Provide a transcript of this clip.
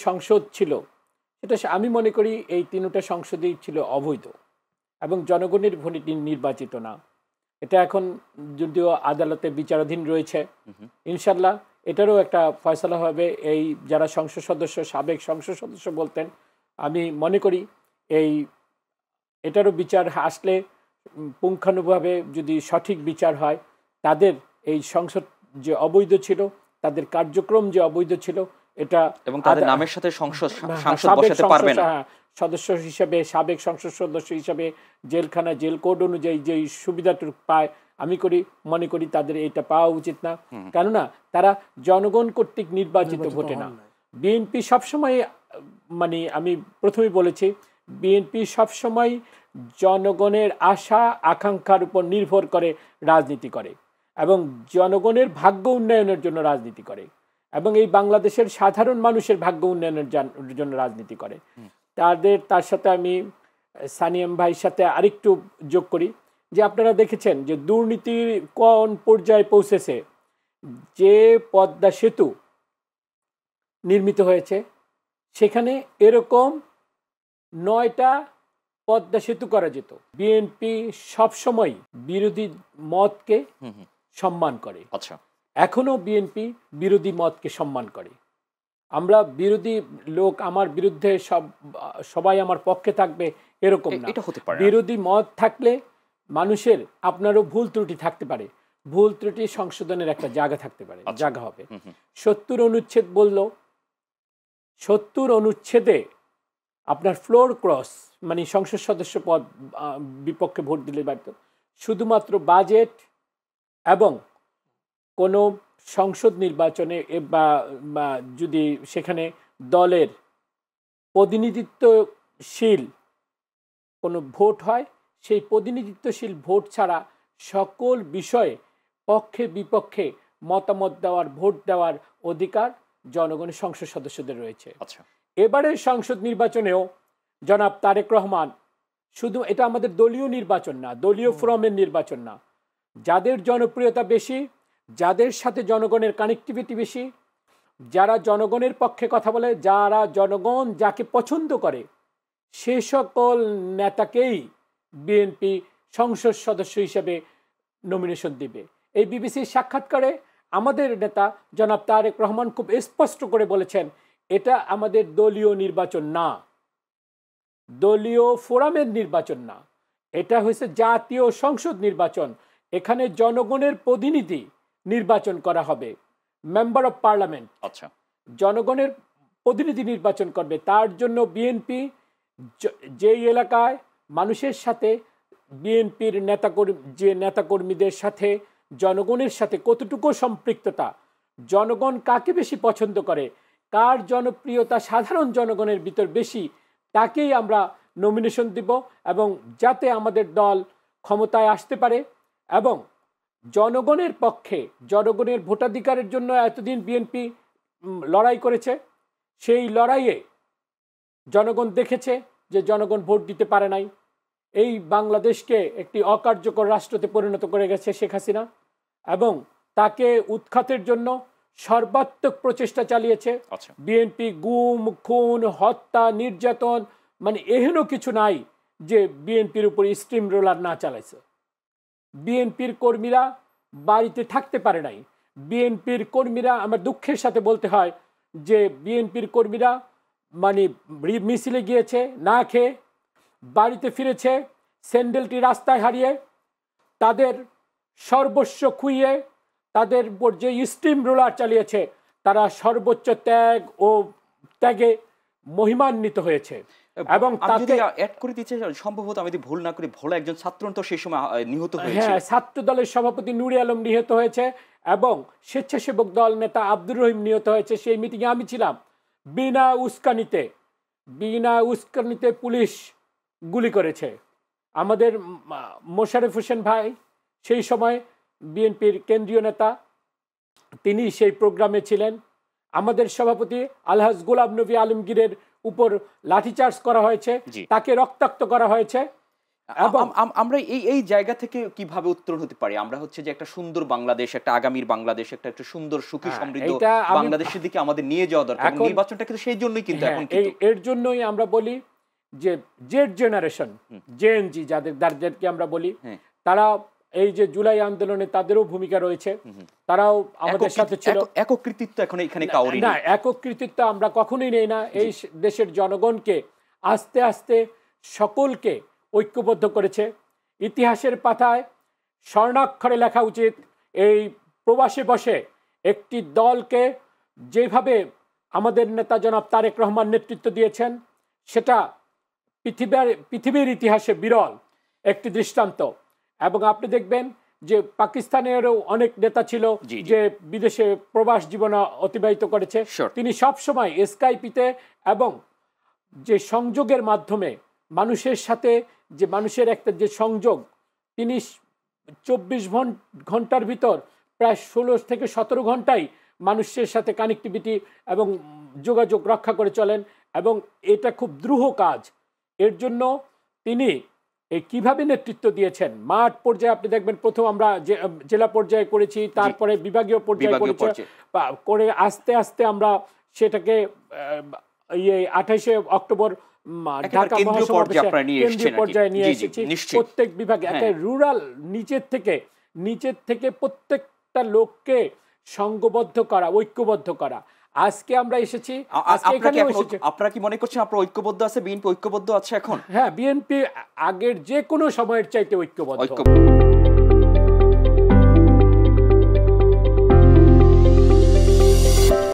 সংসদ ছিল সেটা আমি মনে করি এই তিনটা সংসদই ছিল অবৈধ এবং জনগণের ভোটে নির্বাচিত না। এটা এখন যদিও আদালতে বিচারাধীন রয়েছে, ইনশাল্লাহ এটারও একটা ফয়সালা হবে। এই যারা সংসদ সদস্য, সাবেক সংসদ সদস্য বলতেন, আমি মনে করি এটারও বিচার আসলে পুঙ্খানুভাবে যদি সঠিক বিচার হয়, তাদের এই সংসদ যে অবৈধ ছিল, তাদের কার্যক্রম যে অবৈধ ছিল, এটা এবং তাদের নামের সাথে সাংসদ বসাতে পারবে না। সদস্য হিসেবে, সাবেক সংসদ সদস্য হিসেবে জেলখানা জেল কোড অনুযায়ী যে সুবিধাটুকু পায়, আমি মনে করি তাদের এটা পাওয়া উচিত না। কেননা তারা জনগণ কর্তৃক নির্বাচিত ভোটে না। বিএনপি সবসময়, মানে আমি প্রথমেই বলেছি, বিএনপি সবসময় জনগণের আশা আকাঙ্ক্ষার উপর নির্ভর করে রাজনীতি করে এবং জনগণের ভাগ্য উন্নয়নের জন্য রাজনীতি করে এবং এই বাংলাদেশের সাধারণ মানুষের ভাগ্য উন্নয়নের জন্য রাজনীতি করে। তার সাথে আমি সানিয়াম ভাইয়ের সাথে আরেকটু যোগ করি যে আপনারা দেখেছেন যে দুর্নীতির কোন পর্যায়ে পৌঁছেছে। যে পদ্মা সেতু নির্মিত হয়েছে সেখানে এরকম 9টা পদ্মা সেতু করা যেত। বিএনপি সবসময় বিরোধী মতকে সম্মান করে। আচ্ছা, এখনো বিএনপি বিরোধী মতকে সম্মান করে। আমরা বিরোধী লোক, আমার বিরুদ্ধে সবাই আমার পক্ষে থাকবে এরকম না। বিরোধী মত থাকলে মানুষের আপনারও ভুল ত্রুটি থাকতে পারে, ভুল ত্রুটি সংশোধনের একটা জায়গা থাকতে পারে, জায়গা হবে। 70 অনুচ্ছেদ বলল, 70 অনুচ্ছেদে আপনার ফ্লোর ক্রস, মানে সংসদ সদস্য পদ বিপক্ষে ভোট দিলে পারত। শুধুমাত্র বাজেট এবং কোনো সংসদ নির্বাচনে বা যদি সেখানে দলের প্রতিনিধিত্বশীল কোনো ভোট হয়, সেই প্রতিনিধিত্বশীল ভোট ছাড়া সকল বিষয়ে পক্ষে বিপক্ষে মতামত দেওয়ার, ভোট দেওয়ার অধিকার জনগণের সংসদ সদস্যদের রয়েছে। আচ্ছা, এবারের সংসদ নির্বাচনেও জনাব তারেক রহমান, শুধু এটা আমাদের দলীয় নির্বাচন না, দলীয় ফোরামের নির্বাচন না, যাদের জনপ্রিয়তা বেশি, যাদের সাথে জনগণের কানেক্টিভিটি বেশি, যারা জনগণের পক্ষে কথা বলে, যারা জনগণ যাকে পছন্দ করে, সে সকল নেতাকেই বিএনপি সংসদ সদস্য হিসেবে নমিনেশন দিবে। এই বিবিসির সাক্ষাৎকারে আমাদের নেতা জনাব তারেক রহমান খুব স্পষ্ট করে বলেছেন, এটা আমাদের দলীয় নির্বাচন না, দলীয় ফোরামের নির্বাচন না, এটা হয়েছে জাতীয় সংসদ নির্বাচন। এখানে জনগণের প্রতিনিধি নির্বাচন করা হবে, মেম্বার অফ পার্লামেন্ট। আচ্ছা, জনগণের প্রতিনিধি নির্বাচন করবে। তার জন্য বিএনপি যেই এলাকায় মানুষের সাথে, বিএনপির নেতাকর্মীদের সাথে জনগণের সাথে কতটুকু সম্পৃক্ততা, জনগণ কাকে বেশি পছন্দ করে, কার জনপ্রিয়তা সাধারণ জনগণের ভিতর বেশি, তাকেই আমরা নমিনেশন দিব এবং যাতে আমাদের দল ক্ষমতায় আসতে পারে এবং জনগণের পক্ষে, জনগণের ভোটাধিকারের জন্য এতদিন বিএনপি লড়াই করেছে। সেই লড়াইয়ে জনগণ দেখেছে যে জনগণ ভোট দিতে পারে নাই। এই বাংলাদেশকে একটি অকার্যকর রাষ্ট্রতে পরিণত করে গেছে শেখ হাসিনা এবং তাকে উৎখাতের জন্য সর্বাত্মক প্রচেষ্টা চালিয়েছে বিএনপি। গুম, খুন, হত্যা, নির্যাতন, মানে এহেন কিছু নাই যে বিএনপির উপর স্টিম রোলার না চালাইছে। বিএনপির কর্মীরা বাড়িতে থাকতে পারে নাই। বিএনপির কর্মীরা, আমার দুঃখের সাথে বলতে হয় যে বিএনপির কর্মীরা মানে মিছিলে গিয়েছে না খেয়ে, বাড়িতে ফিরেছে স্যান্ডেলটি রাস্তায় হারিয়ে, তাদের সর্বস্ব খুইয়ে তাদের উপর যে স্টিম রোলার চালিয়েছে, তারা সর্বোচ্চ ত্যাগ ও ত্যাগে মহিমান্বিত হয়েছে। এবং তাকে অ্যাড করে দিচ্ছে, সম্ভবত আমি যদি ভুল না করি, ভোলা একজন ছাত্র তো সেই সময় নিহত হয়েছে। হ্যাঁ, ছাত্র দলের সভাপতি নুরে আলম নিহত হয়েছে এবং স্বেচ্ছাসেবক দল নেতা আব্দুর রহিম নিহত হয়েছে। সেই মিটিংয়ে আমি ছিলাম। বিনা উস্কানিতে পুলিশ গুলি করেছে। আমাদের মোশাররফ হোসেন ভাই সেই সময় বিএনপির কেন্দ্রীয় নেতা, তিনি সেই প্রোগ্রামে ছিলেন। আমাদের সভাপতি আলহাজ গোলাম নবী আলমগীরের উপর লাঠিচার্জ করা হয়েছে, তাকে রক্তাক্ত করা হয়েছে এবং আমরা এই এই জায়গা থেকে কিভাবে উত্তরণ হতে পারি? আমরা হচ্ছে যে একটা সুন্দর বাংলাদেশ, একটা আগামীর বাংলাদেশ, একটা সুন্দর সুখী সমৃদ্ধ বাংলাদেশের দিকে আমাদের নিয়ে যাওয়া দরকার। এবং নির্বাচনটা কিন্তু সেই জন্যই কিন্তু এখন কিন্তু এর জন্যই আমরা বলি যে জেড জেনারেশন, জেএনজি যাদেরকে আমরা বলি, তারা এই যে জুলাই আন্দোলনে তাদেরও ভূমিকা রয়েছে, তারাও আমাদের সাথে ছিল। একক কৃতিত্ব এখন এখানে কাউরি না, একক কৃতিত্ব আমরা কখনোই নেই না। এই দেশের জনগণকে আস্তে আস্তে সকলকে ঐক্যবদ্ধ করেছে। ইতিহাসের পাতায় স্বর্ণাক্ষরে লেখা উচিত, এই প্রবাসে বসে একটি দলকে যেভাবে আমাদের নেতা জনাব তারেক রহমান নেতৃত্ব দিয়েছেন, সেটা পৃথিবীর ইতিহাসে বিরল একটি দৃষ্টান্ত। এবং আপনি দেখবেন যে পাকিস্তানেরও অনেক নেতা ছিল যে বিদেশে প্রবাস জীবন অতিবাহিত করেছে। তিনি সবসময় স্কাইপিতে এবং যে সংযোগের মাধ্যমে মানুষের সাথে যে মানুষের একটা যে সংযোগ, তিনি 24 ঘন্টার ভিতর প্রায় 16 থেকে 17 ঘন্টাই মানুষের সাথে কানেক্টিভিটি এবং যোগাযোগ রক্ষা করে চলেন, এবং এটা খুব দ্রুহ কাজ। এর জন্য তিনি কিভাবে নেতৃত্ব দিয়েছেন মাঠ পর্যায়ে আপনি দেখবেন, প্রথম আমরা জেলা পর্যায়ে করেছি, তারপরে বিভাগীয় পর্যায়ে করে আস্তে আস্তে আমরা সেটাকে 28শে অক্টোবর ঢাকা মহাসমাবেশে কেন্দ্রীয় পর্যায়ে নিয়ে এসেছি। প্রত্যেক বিভাগে একটা রুরাল নিচের থেকে প্রত্যেকটা লোককে সংঘবদ্ধ করা, ঐক্যবদ্ধ করা। আজকে আমরা এসেছি, আপনারা কি মনে করছেন আপনারা ঐক্যবদ্ধ আছে? বিএনপি ঐক্যবদ্ধ আছে এখন? হ্যাঁ, বিএনপি আগের যে কোনো সময়ের চাইতে ঐক্যবদ্ধ।